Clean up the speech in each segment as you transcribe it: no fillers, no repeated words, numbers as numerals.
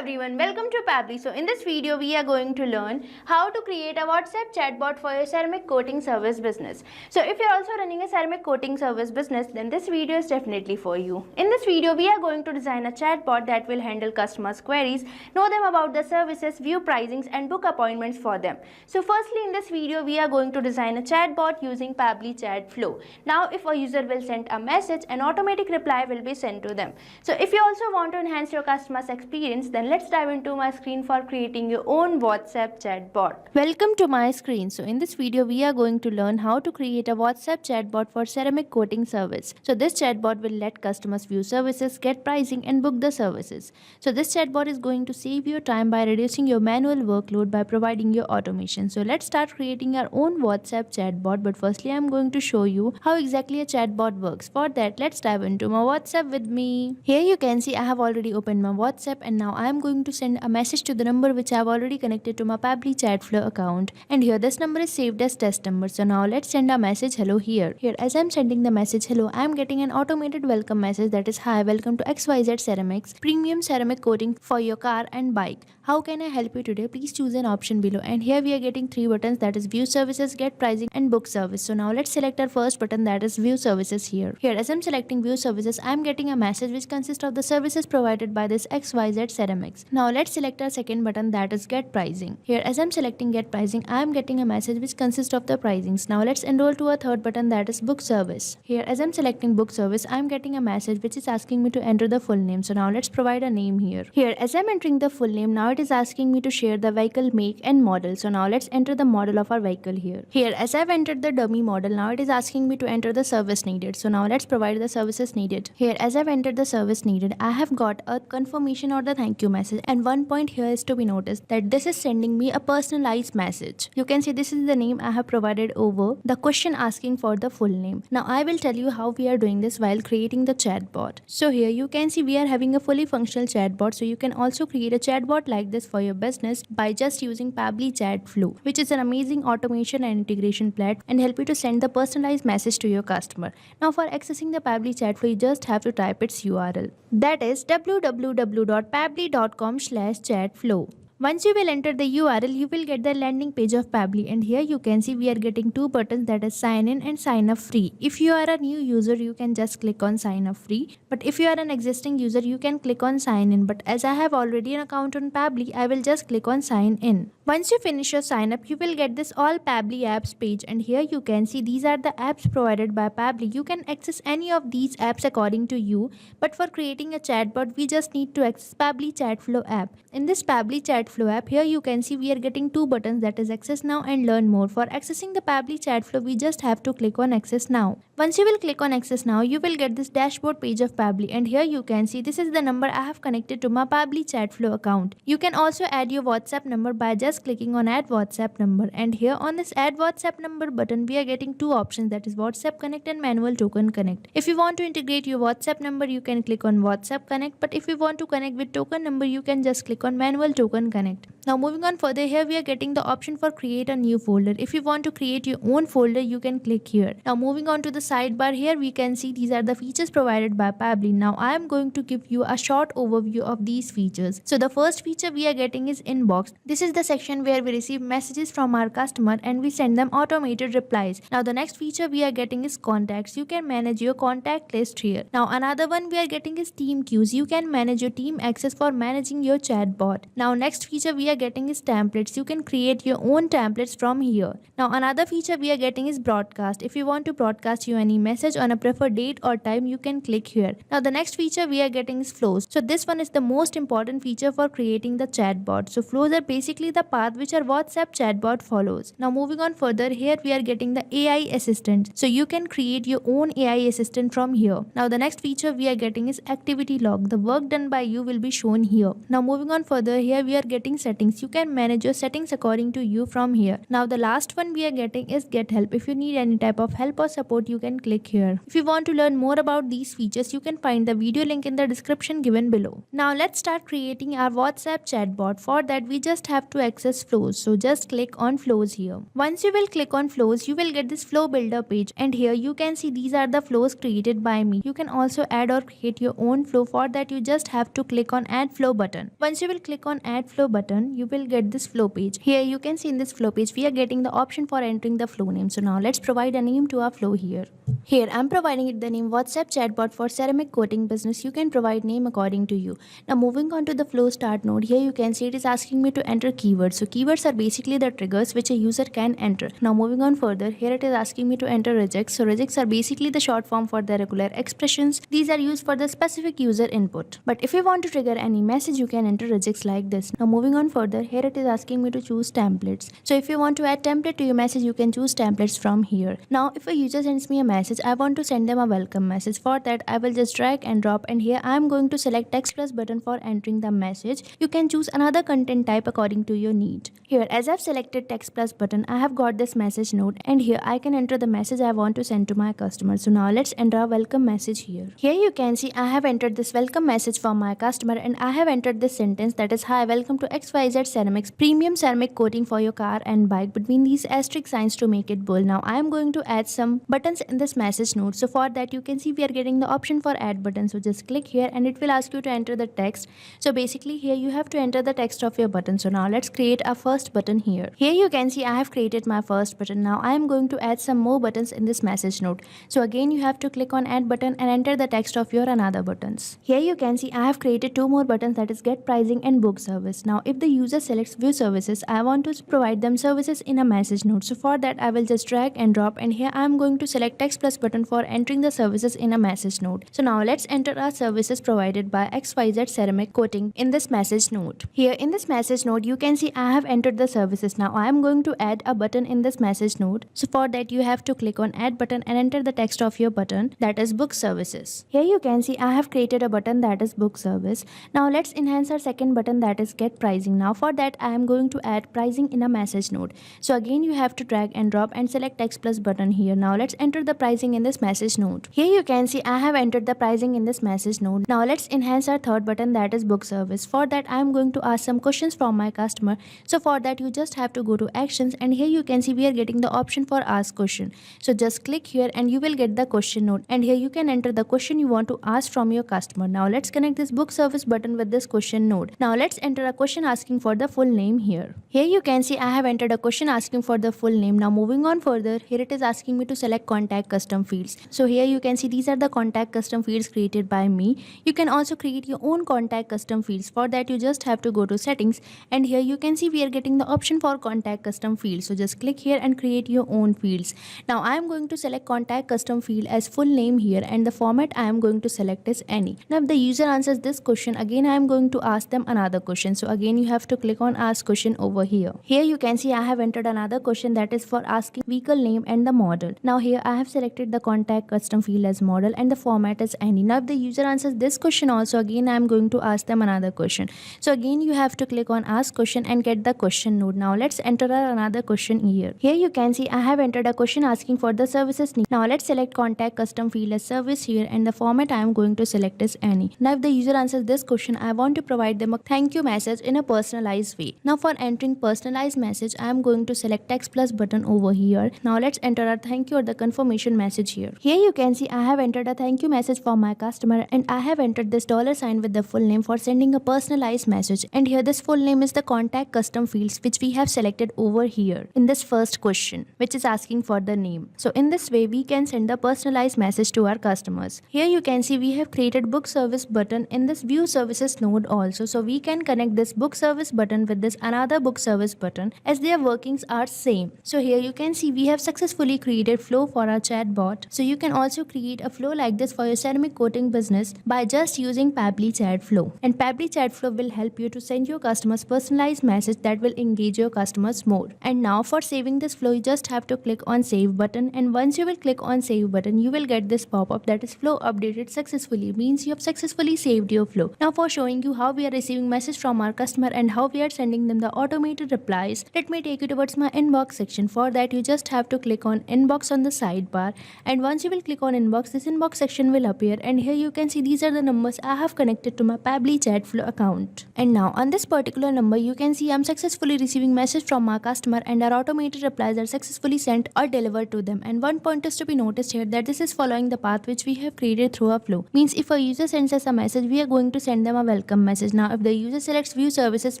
everyone, welcome to Pabbly. So in this video we are going to learn how to create a WhatsApp chatbot for your ceramic coating service business. So if you're also running a ceramic coating service business, then this video is definitely for you. In this video we are going to design a chatbot that will handle customers' queries, know them about the services, view pricings and book appointments for them. So firstly in this video we are going to design a chatbot using Pabbly chat flow. Now if a user will send a message, an automatic reply will be sent to them. So if you also want to enhance your customer's experience, then let's dive into my screen for creating your own WhatsApp chatbot. Welcome to my screen. So in this video we are going to learn how to create a WhatsApp chatbot for ceramic coating service. So this chatbot will let customers view services, get pricing and book the services. So this chatbot is going to save your time by reducing your manual workload by providing your automation. So let's start creating our own WhatsApp chatbot, but firstly I'm going to show you how exactly a chatbot works. For that, let's dive into my WhatsApp with me. Here you can see I have already opened my WhatsApp, and now I am going to send a message to the number which I have already connected to my Pabbly Chatflow account, and here this number is saved as test number. So now let's send a message hello here. Here as I am sending the message hello, I am getting an automated welcome message that is, hi, welcome to XYZ Ceramics premium ceramic coating for your car and bike. How can I help you today? Please choose an option below. And here we are getting three buttons, that is view services, get pricing and book service. So now let's select our first button, that is view services here. Here as I'm selecting view services, I am getting a message which consists of the services provided by this XYZ Ceramics. Now let's select our second button, that is get pricing. Here as I'm selecting get pricing, I am getting a message which consists of the pricings. Now let's enroll to a third button, that is book service. Here as I'm selecting book service, I am getting a message which is asking me to enter the full name. So now let's provide a name here. Here as I'm entering the full name, now it is asking me to share the vehicle make and model. So now let's enter the model of our vehicle here. Here as I've entered the dummy model, now it is asking me to enter the service needed. So now let's provide the services needed. Here as I've entered the service needed, I have got a confirmation or the thank you message, and one point here is to be noticed that this is sending me a personalized message. You can see this is the name I have provided over the question asking for the full name. Now I will tell you how we are doing this while creating the chatbot. So here you can see we are having a fully functional chatbot, so you can also create a chatbot like this for your business by just using Pabbly Chat Flow, which is an amazing automation and integration platform and help you to send the personalized message to your customer. Now for accessing the Pabbly Chat Flow, you just have to type its URL, that is www.pabbly.com/chatflow. Once you will enter the URL, you will get the landing page of Pabbly, and here you can see we are getting two buttons, that is sign in and sign up free. If you are a new user, you can just click on sign up free, but if you are an existing user, you can click on sign in. But as I have already an account on Pabbly, I will just click on sign in. Once you finish your sign up, you will get this all Pabbly apps page, and here you can see these are the apps provided by Pabbly. You can access any of these apps according to you, but for creating a chatbot, we just need to access Pabbly Chatflow app. In this Pabbly Chatflow app, here you can see we are getting two buttons, that is access now and learn more. For accessing the Pabbly Chatflow, we just have to click on access now. Once you will click on access now, you will get this dashboard page of Pabbly, and here you can see this is the number I have connected to my Pabbly Chatflow account. You can also add your WhatsApp number by just clicking on add WhatsApp number, and here on this add WhatsApp number button we are getting two options, that is WhatsApp Connect and Manual Token Connect. If you want to integrate your WhatsApp number, you can click on WhatsApp Connect, but if you want to connect with token number, you can just click on Manual Token Connect. Now moving on further, here we are getting the option for create a new folder. If you want to create your own folder, you can click here. Now moving on to the sidebar, here we can see these are the features provided by Pabbly. Now I am going to give you a short overview of these features. So the first feature we are getting is inbox. This is the section where we receive messages from our customer and we send them automated replies. Now the next feature we are getting is contacts. You can manage your contact list here. Now another one we are getting is team queues. You can manage your team access for managing your chatbot. Now next feature we are getting is templates. You can create your own templates from here. Now another feature we are getting is broadcast. If you want to broadcast you any message on a preferred date or time, you can click here. Now the next feature we are getting is flows. So this one is the most important feature for creating the chatbot. So flows are basically the path which our WhatsApp chatbot follows. Now moving on further, here we are getting the AI assistant. So you can create your own AI assistant from here. Now the next feature we are getting is activity log. The work done by you will be shown here. Now moving on further, here we are getting settings. You can manage your settings according to you from here. Now the last one we are getting is get help. If you need any type of help or support, you can click here. If you want to learn more about these features, you can find the video link in the description given below. Now let's start creating our WhatsApp chatbot. For that, we just have to access access flows. So just click on flows here. Once you will click on flows, you will get this flow builder page, and here you can see these are the flows created by me. You can also add or create your own flow. For that you just have to click on add flow button. Once you will click on add flow button, you will get this flow page. Here you can see in this flow page we are getting the option for entering the flow name. So now let's provide a name to our flow here. Here I'm providing it the name WhatsApp chatbot for ceramic coating business. You can provide name according to you. Now moving on to the flow start node, here you can see it is asking me to enter keywords. So keywords are basically the triggers which a user can enter. Now moving on further, here it is asking me to enter regex. So regex are basically the short form for the regular expressions. These are used for the specific user input. But if you want to trigger any message, you can enter regex like this. Now moving on further, here it is asking me to choose templates. So if you want to add template to your message, you can choose templates from here. Now if a user sends me a message, I want to send them a welcome message. For that I will just drag and drop, and here I am going to select text plus button for entering the message. You can choose another content type according to your need. Here as I've selected text plus button, I have got this message node, and here I can enter the message I want to send to my customer. So now let's enter a welcome message here. Here you can see I have entered this welcome message for my customer, and I have entered this sentence, that is, hi, welcome to XYZ Ceramics premium ceramic coating for your car and bike, between these asterisk signs to make it bold. Now I am going to add some buttons in this message node. So for that you can see we are getting the option for add button. So just click here and it will ask you to enter the text. So basically here you have to enter the text of your button. So now let's create a first button here. Here you can see I have created my first button. Now I am going to add some more buttons in this message node. So again you have to click on add button and enter the text of your another buttons. Here you can see I have created two more buttons, that is get pricing and book service. Now if the user selects view services, I want to provide them services in a message node. So for that I will just drag and drop, and here I am going to select text plus button for entering the services in a message node. So now let's enter our services provided by XYZ Ceramic Coating in this message node. Here in this message node you can see I have entered the services. Now I am going to add a button in this message node. So for that you have to click on add button and enter the text of your button, that is book services. Here you can see I have created a button, that is book service. Now let's enhance our second button, that is get pricing. Now for that I am going to add pricing in a message node. So again you have to drag and drop and select text plus button here. Now let's enter the pricing in this message node. Here you can see I have entered the pricing in this message node. Now let's enhance our third button, that is book service. For that I am going to ask some questions from my customer. So for that you just have to go to actions, and here you can see we are getting the option for ask question. So just click here and you will get the question node, and here you can enter the question you want to ask from your customer. Now let's connect this book service button with this question node. Now let's enter a question asking for the full name here. Here you can see I have entered a question asking for the full name. Now moving on further, here it is asking me to select contact custom fields. So here you can see these are the contact custom fields created by me. You can also create your own contact custom fields. For that you just have to go to settings, and here you can see we are getting the option for contact custom fields. So just click here and create your own fields. Now I am going to select contact custom field as full name here, and the format I am going to select is any. Now if the user answers this question, again I am going to ask them another question. So again you have to click on ask question over here. Here you can see I have entered another question, that is for asking vehicle name and the model. Now here I have selected the contact custom field as model and the format is any. Now if the user answers this question also, again I am going to ask them another question. So again you have to click on ask question and get the question node. Now let's enter another question here. Here you can see I have entered a question asking for the services name. Now let's select contact custom field as service here, and the format I am going to select is any. Now if the user answers this question, I want to provide them a thank you message in a personalized way. Now for entering personalized message, I am going to select text plus button over here. Now let's enter a thank you or the confirmation message here. Here you can see I have entered a thank you message for my customer, and I have entered this $sign with the full name for sending a personalized message, and here this full name is the contact custom fields which we have selected over here in this first question, which is asking for the name. So in this way we can send a personalized message to our customers. Here you can see we have created book service button in this view services node also. So we can connect this book service button with this another book service button as their workings are same. So here you can see we have successfully created flow for our chatbot. So you can also create a flow like this for your ceramic coating business by just using Pabbly Chat Flow. And Pabbly Chat Flow will help you to send your customers personalized message that will engage your customers more. And now for saving this flow, you just have to click on save button, and once you will click on save button, you will get this pop-up that is flow updated successfully, means you have successfully saved your flow. Now for showing you how we are receiving message from our customer and how we are sending them the automated replies, let me take you towards my inbox section. For that you just have to click on inbox on the sidebar, and once you will click on inbox, this inbox section will appear, and here you can see these are the numbers I have connected to my Pabbly Chat Flow account. And now on this particular number you can see see I'm successfully receiving message from my customer and our automated replies are successfully sent or delivered to them. And one point is to be noticed here that this is following the path which we have created through our flow. Means if a user sends us a message, we are going to send them a welcome message. Now if the user selects view services,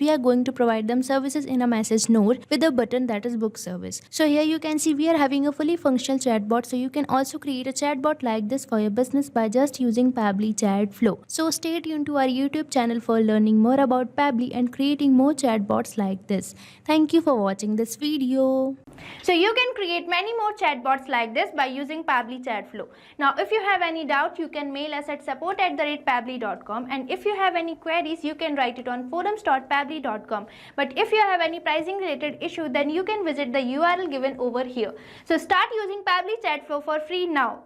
we are going to provide them services in a message node with a button that is book service. So here you can see we are having a fully functional chatbot. So you can also create a chatbot like this for your business by just using Pabbly Chat Flow. So stay tuned to our YouTube channel for learning more about Pabbly and creating more chatbots like this. Thank you for watching this video. So you can create many more chatbots like this by using Pabbly Chat Flow. Now if you have any doubt, you can mail us at support@pabbly.com, and if you have any queries, you can write it on forums.pabbly.com. But if you have any pricing related issue, then you can visit the URL given over here. So start using Pabbly Chat Flow for free now.